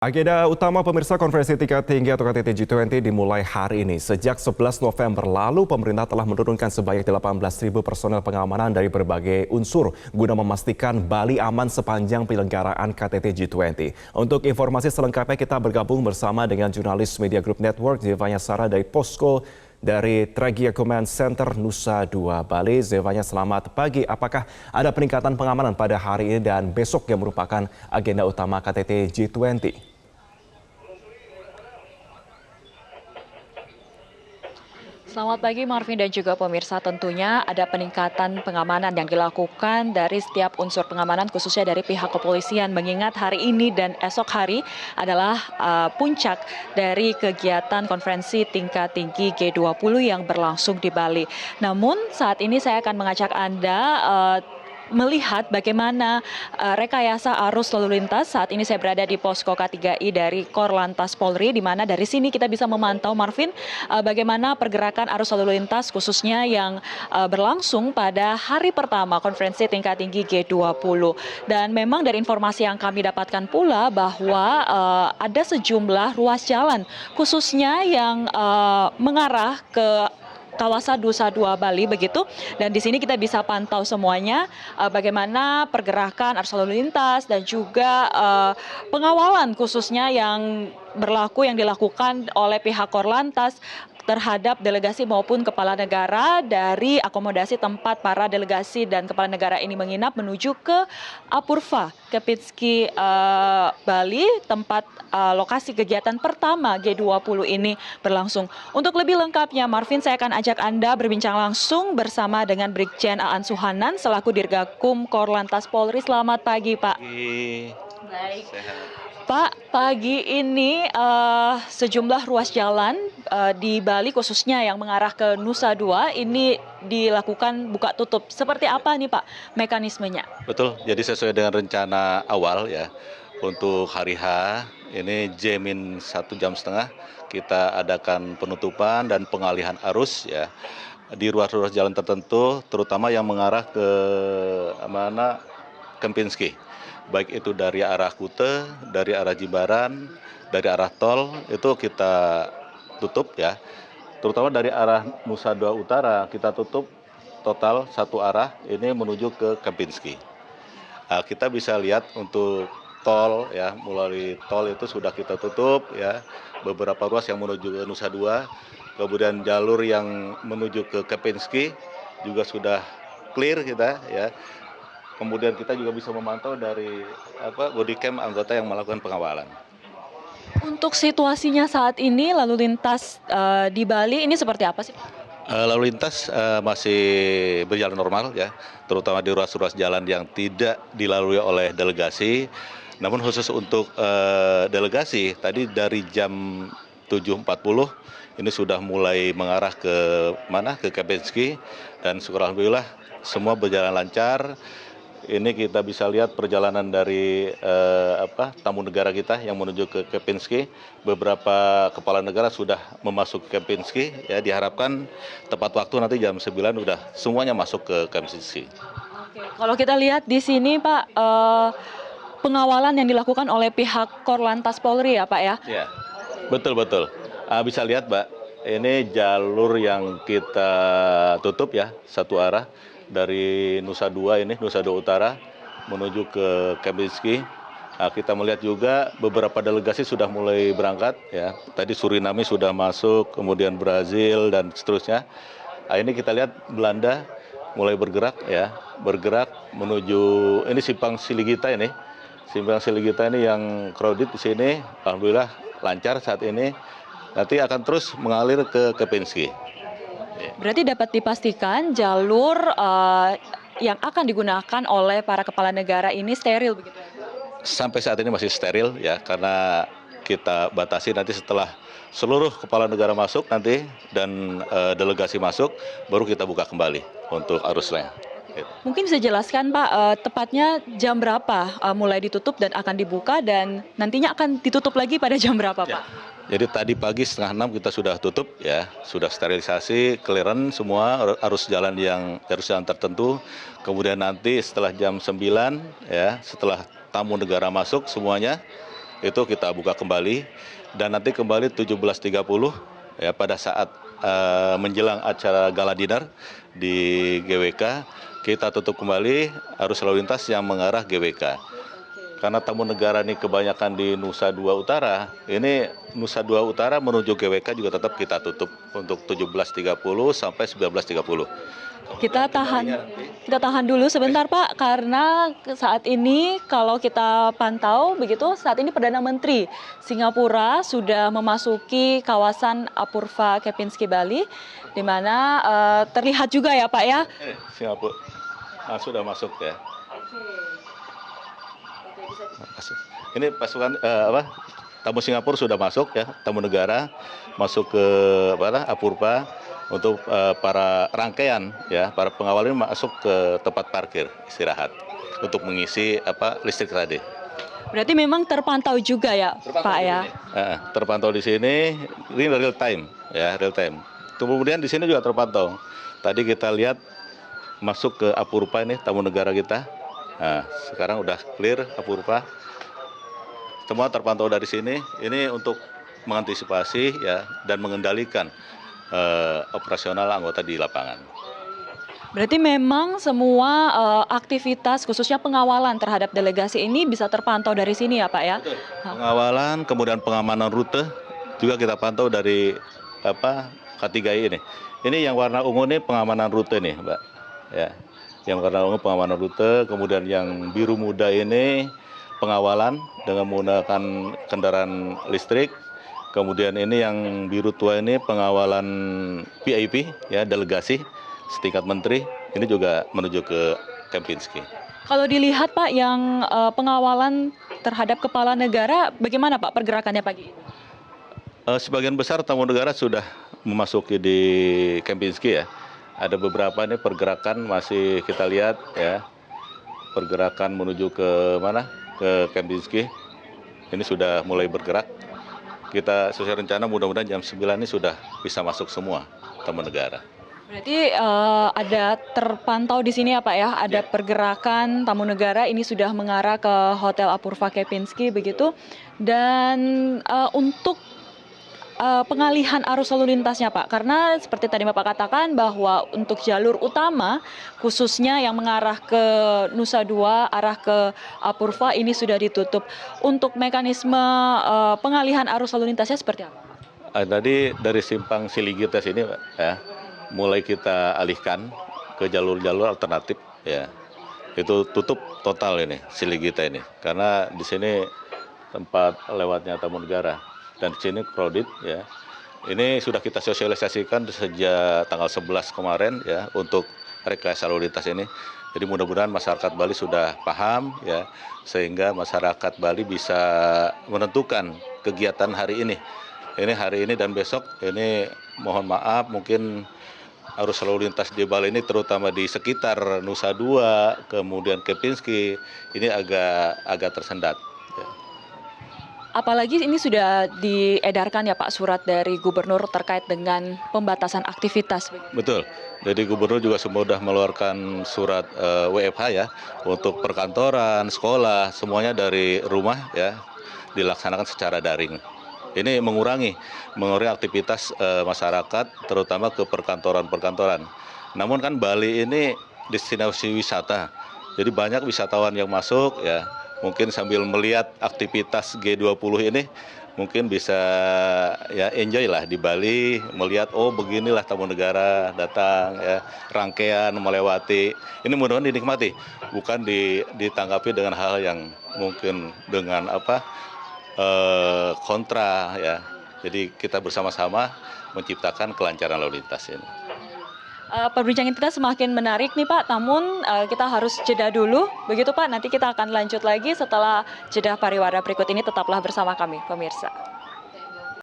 Agenda utama pemirsa konferensi tingkat tinggi atau KTT G20 dimulai hari ini. Sejak 11 November lalu, pemerintah telah menurunkan sebanyak 18.000 personel pengamanan dari berbagai unsur guna memastikan Bali aman sepanjang penyelenggaraan KTT G20. Untuk informasi selengkapnya kita bergabung bersama dengan jurnalis Media Group Network Zevanya Sarah dari Posko dari Tragia Command Center Nusa Dua Bali. Zevanya, selamat pagi. Apakah ada peningkatan pengamanan pada hari ini dan besok yang merupakan agenda utama KTT G20? Selamat pagi Marvin dan juga pemirsa, tentunya ada peningkatan pengamanan yang dilakukan dari setiap unsur pengamanan khususnya dari pihak kepolisian, mengingat hari ini dan esok hari adalah puncak dari kegiatan konferensi tingkat tinggi G20 yang berlangsung di Bali. Namun saat ini saya akan mengajak Anda melihat bagaimana rekayasa arus lalu lintas. Saat ini saya berada di posko K3I dari Korlantas Polri, di mana dari sini kita bisa memantau, Marvin, bagaimana pergerakan arus lalu lintas khususnya yang berlangsung pada hari pertama konferensi tingkat tinggi G20. Dan memang dari informasi yang kami dapatkan pula bahwa ada sejumlah ruas jalan khususnya yang mengarah ke kawasan Nusa Dua Bali begitu, dan di sini kita bisa pantau semuanya bagaimana pergerakan arus lalu lintas dan juga pengawalan khususnya yang berlaku yang dilakukan oleh pihak Korlantas terhadap delegasi maupun kepala negara dari akomodasi tempat para delegasi dan kepala negara ini menginap menuju ke Apurva, Kempinski, Bali, tempat lokasi kegiatan pertama G20 ini berlangsung. Untuk lebih lengkapnya, Marvin, saya akan ajak Anda berbincang langsung bersama dengan Brigjen Aan Suhanan selaku Dirgakum Korlantas Polri. Selamat pagi, Pak. Baik. Pak, pagi ini sejumlah ruas jalan di Bali khususnya yang mengarah ke Nusa Dua ini dilakukan buka tutup. Seperti apa nih Pak mekanismenya? Betul, jadi sesuai dengan rencana awal ya, untuk hari H ini J-1,5 jam kita adakan penutupan dan pengalihan arus ya di ruas-ruas jalan tertentu, terutama yang mengarah ke mana Kempinski. Baik itu dari arah Kute, dari arah Jimbaran, dari arah tol, itu kita tutup ya. Terutama dari arah Nusa Dua Utara kita tutup total satu arah ini menuju ke Kempinski. Kita bisa lihat untuk tol ya, melalui tol itu sudah kita tutup ya, beberapa ruas yang menuju ke Nusa Dua, kemudian jalur yang menuju ke Kempinski juga sudah clear kita ya. Kemudian kita juga bisa memantau dari bodycam anggota yang melakukan pengawalan. Untuk situasinya saat ini lalu lintas di Bali ini seperti apa sih? Lalu lintas masih berjalan normal ya, terutama di ruas-ruas jalan yang tidak dilalui oleh delegasi. Namun khusus untuk delegasi, tadi dari jam 7.40 ini sudah mulai mengarah ke mana? Ke Kempinski, dan syukur alhamdulillah semua berjalan lancar. Ini kita bisa lihat perjalanan dari tamu negara kita yang menuju ke Kempinski. Beberapa kepala negara sudah memasuki Kempinski ya, diharapkan tepat waktu nanti jam 9 udah semuanya masuk ke Kempinski. Oke, kalau kita lihat di sini Pak, pengawalan yang dilakukan oleh pihak Korlantas Polri ya Pak ya? Ya, betul. Bisa lihat Mbak, ini jalur yang kita tutup ya, satu arah dari Nusa Dua Utara menuju ke Kempinski. Kita melihat juga beberapa delegasi sudah mulai berangkat ya. Tadi Suriname sudah masuk, kemudian Brazil dan seterusnya. Ini kita lihat Belanda mulai bergerak menuju ini Simpang Siligita ini. Simpang Siligita ini yang crowded di sini. Alhamdulillah lancar saat ini. Nanti akan terus mengalir ke Kempinski. Berarti dapat dipastikan jalur yang akan digunakan oleh para kepala negara ini steril begitu ya? Sampai saat ini masih steril ya, karena kita batasi nanti setelah seluruh kepala negara masuk nanti dan delegasi masuk, baru kita buka kembali untuk arusnya. Mungkin bisa jelaskan Pak, tepatnya jam berapa mulai ditutup dan akan dibuka, dan nantinya akan ditutup lagi pada jam berapa Pak? Jadi tadi pagi 5:30 kita sudah tutup ya, sudah sterilisasi, clearance semua arus jalan tertentu. Kemudian nanti setelah jam 9 ya, setelah tamu negara masuk semuanya, itu kita buka kembali dan nanti kembali 17.30 ya pada saat menjelang acara gala dinner di GWK kita tutup kembali arus lalu lintas yang mengarah GWK. Karena tamu negara ini kebanyakan di Nusa Dua Utara, ini Nusa Dua Utara menuju GWK juga tetap kita tutup untuk 17.30 sampai 19.30. Kita tahan dulu sebentar Pak, karena saat ini kalau kita pantau begitu, saat ini Perdana Menteri Singapura sudah memasuki kawasan Apurva Kempinski Bali, di mana terlihat juga ya Pak ya. Singapura sudah masuk ya. Masuk. Ini pasukan tamu Singapura sudah masuk ya, tamu negara masuk ke Apurva untuk para rangkaian ya, para pengawal ini masuk ke tempat parkir istirahat untuk mengisi listrik tadi. Berarti memang terpantau juga ya Pak ya. Terpantau di sini, ini real time ya, real time. Kemudian di sini juga terpantau. Tadi kita lihat masuk ke Apurva ini tamu negara kita. Nah, sekarang udah clear Apurva. Semua terpantau dari sini. Ini untuk mengantisipasi ya dan mengendalikan operasional anggota di lapangan. Berarti memang semua aktivitas khususnya pengawalan terhadap delegasi ini bisa terpantau dari sini ya Pak ya? Betul. Pengawalan, kemudian pengamanan rute juga kita pantau dari K3I ini. Ini yang warna ungu ini pengamanan rute nih Mbak. Ya. Yang warna ungu pengamanan rute, kemudian yang biru muda ini pengawalan dengan menggunakan kendaraan listrik. Kemudian ini yang biru tua ini pengawalan VIP ya, delegasi setingkat menteri. Ini juga menuju ke Kempinski. Kalau dilihat Pak yang pengawalan terhadap kepala negara, bagaimana Pak pergerakannya pagi ini? Sebagian besar tamu negara sudah memasuki di Kempinski ya. Ada beberapa ini pergerakan masih kita lihat ya, pergerakan menuju ke mana? Ke Kempinski. Ini sudah mulai bergerak. Kita sesuai rencana mudah-mudahan jam 9 ini sudah bisa masuk semua tamu negara. Berarti ada terpantau di sini ya Pak ya, ada pergerakan tamu negara ini sudah mengarah ke Hotel Apurva Kempinski begitu. Dan untuk pengalihan arus lalu lintasnya Pak, karena seperti tadi Bapak katakan bahwa untuk jalur utama khususnya yang mengarah ke Nusa Dua arah ke Apurva ini sudah ditutup. Untuk mekanisme pengalihan arus lalu lintasnya seperti apa? Tadi dari simpang Siligitas ini Pak ya, mulai kita alihkan ke jalur-jalur alternatif ya. Itu tutup total ini Siligita ini karena di sini tempat lewatnya tamu negara. Dan di sini crowded ya. Ini sudah kita sosialisasikan sejak tanggal 11 kemarin ya untuk rekayasa lalu lintas ini. Jadi mudah-mudahan masyarakat Bali sudah paham ya sehingga masyarakat Bali bisa menentukan kegiatan hari ini. Ini hari ini dan besok ini mohon maaf mungkin arus lalu lintas di Bali ini terutama di sekitar Nusa Dua kemudian Kempinski ini agak tersendat. Ya. Apalagi ini sudah diedarkan ya Pak surat dari gubernur terkait dengan pembatasan aktivitas. Betul. Jadi gubernur juga sudah mengeluarkan surat WFH ya untuk perkantoran, sekolah, semuanya dari rumah ya dilaksanakan secara daring. Ini mengurangi aktivitas masyarakat terutama ke perkantoran-perkantoran. Namun kan Bali ini destinasi wisata. Jadi banyak wisatawan yang masuk ya. Mungkin sambil melihat aktivitas G20 ini mungkin bisa ya enjoy lah di Bali, melihat oh beginilah tamu negara datang ya, rangkaian melewati. Ini mudah-mudahan dinikmati, bukan ditanggapi dengan hal yang mungkin dengan kontra ya. Jadi kita bersama-sama menciptakan kelancaran lalu lintas ini. Perbincangan kita semakin menarik nih Pak, namun kita harus jeda dulu. Begitu Pak, nanti kita akan lanjut lagi setelah jeda pariwara berikut ini. Tetaplah bersama kami pemirsa.